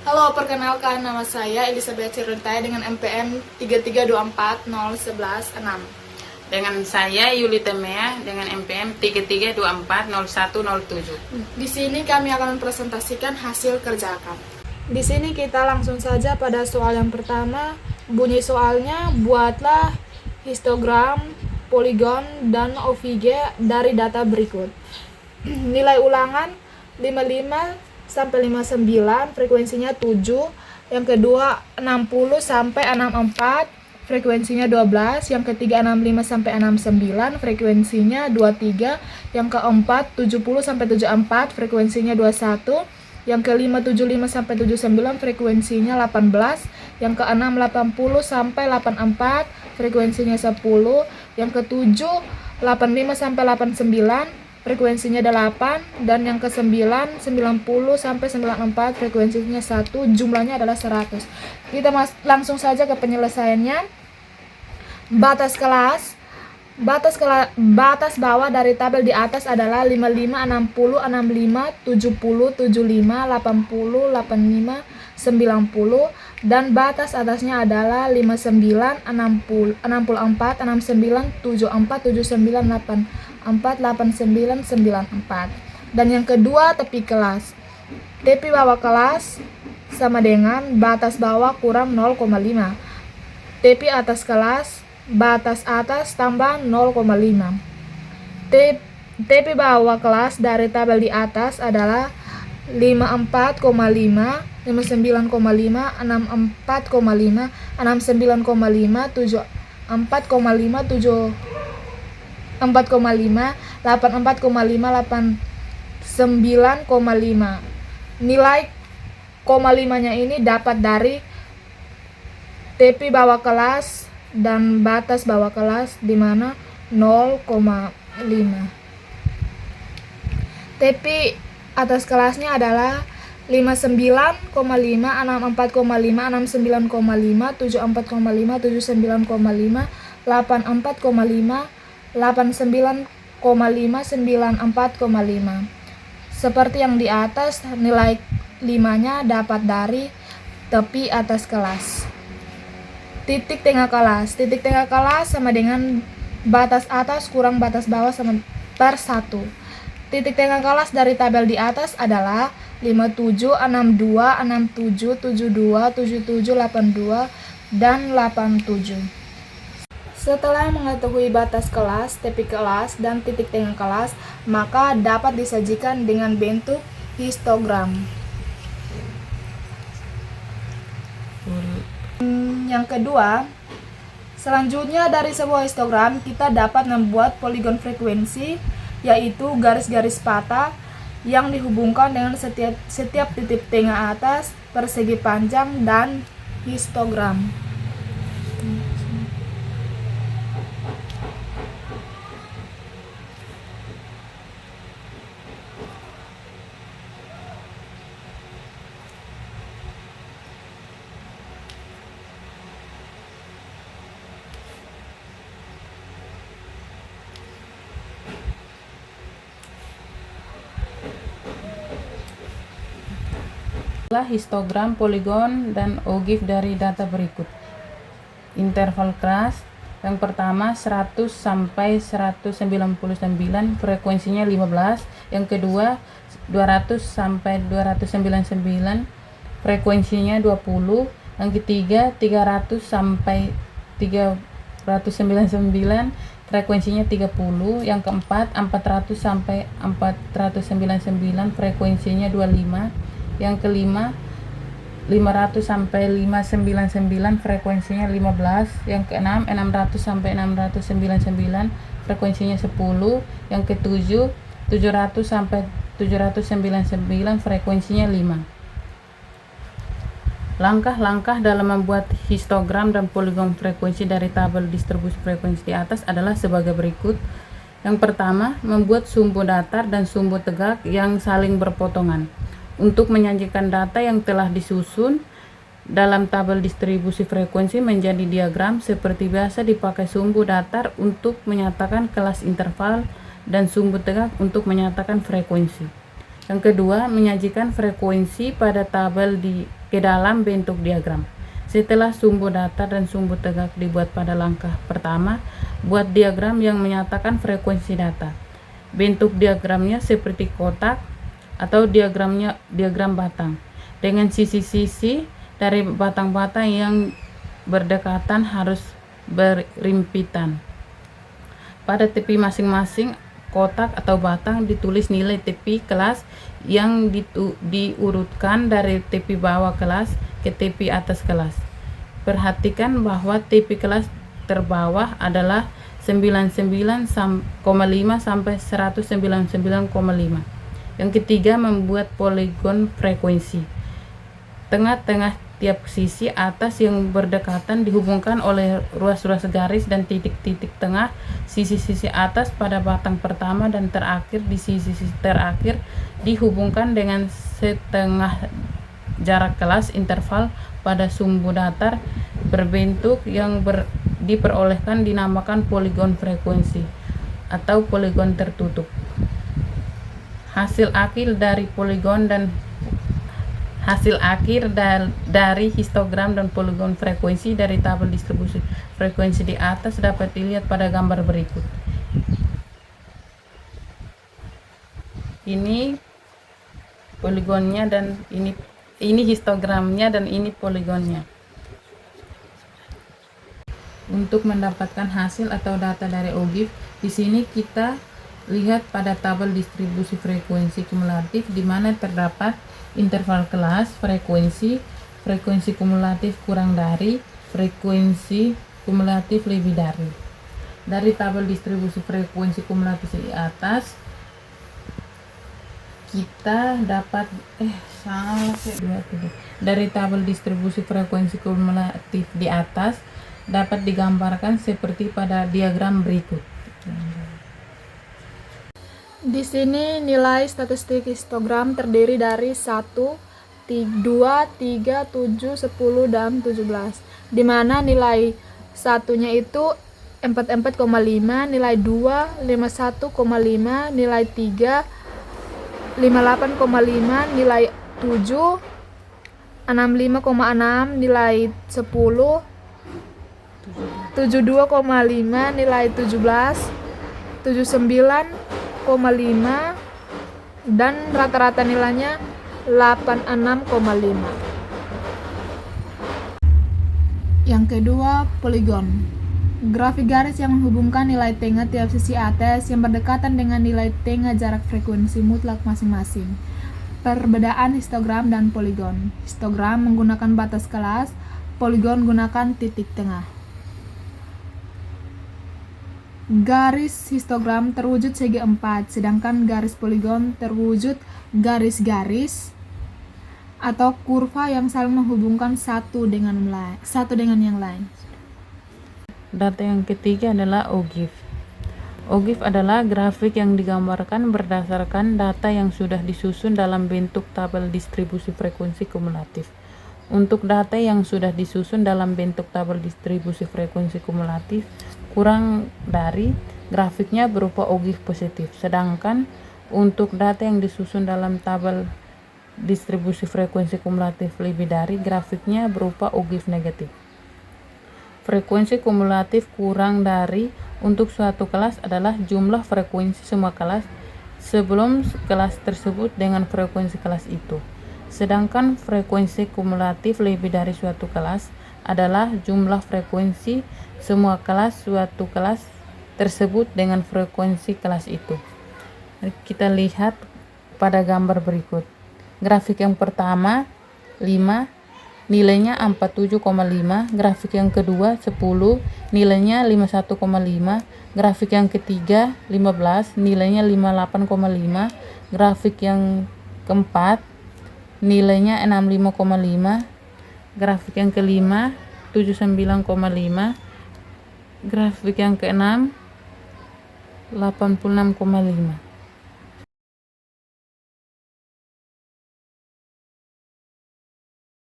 Halo, perkenalkan nama saya Elizabeth Ciruntai dengan MPN 332401106. Dengan saya Yuli Temea dengan MPM 33240107. Di sini kami akan mempresentasikan hasil kerja akad. Di sini kita langsung saja pada soal yang pertama. Bunyi soalnya, buatlah histogram, poligon, dan OVG dari data berikut. Nilai ulangan 55 sampai 59, frekuensinya 7. Yang kedua 60 sampai 64, frekuensinya 12. Yang ketiga 65 sampai 69, frekuensinya 23. Yang keempat 70 sampai 74, frekuensinya 21. Yang kelima 75 sampai 79, frekuensinya 18. Yang keenam 80 sampai 84, frekuensinya 10. Yang ketujuh 85 sampai 89, frekuensinya 8. Dan yang ke-9 90 sampai 94, frekuensinya 1, jumlahnya adalah 100. Kita langsung saja ke penyelesaiannya. Batas kelas. Batas bawah dari tabel di atas adalah 55, 60, 65, 70, 75, 80, 85, 90, dan batas atasnya adalah 59, 60, 64, 69, 74, 79, 84, 89, 94. Dan yang kedua, tepi kelas. Tepi bawah kelas sama dengan batas bawah kurang 0,5. Tepi atas kelas, batas atas tambah 0,5. Tepi bawah kelas dari tabel di atas adalah 54,5, 59,5, 64,5, 69,5, 74,5, 74,5, 84,5, 89,5. Nilai koma 5-nya ini dapat dari tepi bawah kelas dan batas bawah kelas, di mana 0,5. Tepi atas kelasnya adalah 59,5, 64,5, 69,5, 74,5, 79,5, 84,5, 89,5, 94,5. Seperti yang di atas, nilai 5-nya dapat dari tepi atas kelas. Titik tengah kelas. Titik tengah kelas sama dengan batas atas kurang batas bawah sama per 1. Titik tengah kelas dari tabel di atas adalah 57, 62, 67, 72, 77, 82, dan 87. Setelah mengetahui batas kelas, tepi kelas, dan titik tengah kelas, maka dapat disajikan dengan bentuk histogram. Yang kedua, selanjutnya dari sebuah histogram kita dapat membuat poligon frekuensi, yaitu garis-garis patah yang dihubungkan dengan setiap titik tengah atas, persegi panjang, dan histogram. Histogram, poligon, dan OGIF dari data berikut. Interval kelas yang pertama 100 sampai 199, frekuensinya 15. Yang kedua 200 sampai 299, frekuensinya 20. Yang ketiga 300 sampai 399, frekuensinya 30. Yang keempat 400 sampai 499, frekuensinya 25. Yang kelima 500 sampai 599, frekuensinya 15. Yang keenam 600 sampai 699, frekuensinya 10. Yang ketujuh 700 sampai 799, frekuensinya 5. Langkah-langkah dalam membuat histogram dan poligon frekuensi dari tabel distribusi frekuensi di atas adalah sebagai berikut. Yang pertama, membuat sumbu datar dan sumbu tegak yang saling berpotongan. Untuk menyajikan data yang telah disusun dalam tabel distribusi frekuensi menjadi diagram, seperti biasa dipakai sumbu datar untuk menyatakan kelas interval dan sumbu tegak untuk menyatakan frekuensi. Yang kedua, menyajikan frekuensi pada tabel ke dalam bentuk diagram. Setelah sumbu datar dan sumbu tegak dibuat pada langkah pertama, buat diagram yang menyatakan frekuensi data. Bentuk diagramnya seperti kotak atau diagram batang dengan sisi-sisi dari batang-batang yang berdekatan harus berimpitan. Pada tepi masing-masing kotak atau batang ditulis nilai tepi kelas yang diurutkan dari tepi bawah kelas ke tepi atas kelas. Perhatikan bahwa tepi kelas terbawah adalah 99,5 sampai 199,5. Yang ketiga, membuat poligon frekuensi. Tengah-tengah tiap sisi atas yang berdekatan dihubungkan oleh ruas-ruas garis dan titik-titik tengah sisi-sisi atas pada batang pertama dan terakhir di sisi-sisi terakhir dihubungkan dengan setengah jarak kelas interval pada sumbu datar berbentuk yang diperolehkan dinamakan poligon frekuensi atau poligon tertutup. Hasil akhir dari histogram dan poligon frekuensi dari tabel distribusi frekuensi di atas dapat dilihat pada gambar berikut. Ini poligonnya dan ini histogramnya dan ini poligonnya. Untuk mendapatkan hasil atau data dari OGIF, di sini kita lihat pada tabel distribusi frekuensi kumulatif di mana terdapat interval kelas, frekuensi kumulatif kurang dari, frekuensi kumulatif lebih dari. Dari tabel distribusi frekuensi kumulatif di atas kita dapat dari tabel distribusi frekuensi kumulatif di atas dapat digambarkan seperti pada diagram berikut. Di sini nilai statistik histogram terdiri dari 1, 2, 3, 7, 10, dan 17. Di mana nilai satunya itu 44,5, nilai 2, 51,5, nilai 3, 58,5, nilai 7, 65,6, nilai 10, 72,5, nilai 17, 79,5, dan rata-rata nilainya 86,5. Yang kedua, poligon. Grafik garis yang menghubungkan nilai tengah tiap sisi atas yang berdekatan dengan nilai tengah jarak frekuensi mutlak masing-masing. Perbedaan histogram dan poligon. Histogram menggunakan batas kelas, poligon gunakan titik tengah. Garis histogram terwujud segi 4, sedangkan garis poligon terwujud garis-garis atau kurva yang saling menghubungkan satu dengan yang lain. Data yang ketiga adalah OGIF. OGIF adalah grafik yang digambarkan berdasarkan data yang sudah disusun dalam bentuk tabel distribusi frekuensi kumulatif. Untuk data yang sudah disusun dalam bentuk tabel distribusi frekuensi kumulatif kurang dari, grafiknya berupa OGIF positif, sedangkan untuk data yang disusun dalam tabel distribusi frekuensi kumulatif lebih dari, grafiknya berupa OGIF negatif. Frekuensi kumulatif kurang dari untuk suatu kelas adalah jumlah frekuensi semua kelas sebelum kelas tersebut dengan frekuensi kelas itu. Sedangkan frekuensi kumulatif lebih dari suatu kelas adalah jumlah frekuensi semua kelas suatu kelas tersebut dengan frekuensi kelas itu. Kita lihat pada gambar berikut. Grafik yang pertama 5, nilainya 47,5, grafik yang kedua 10, nilainya 51,5, grafik yang ketiga 15, nilainya 58,5, grafik yang keempat nilainya 65,5, grafik yang kelima 79,5, grafik yang keenam 86,5.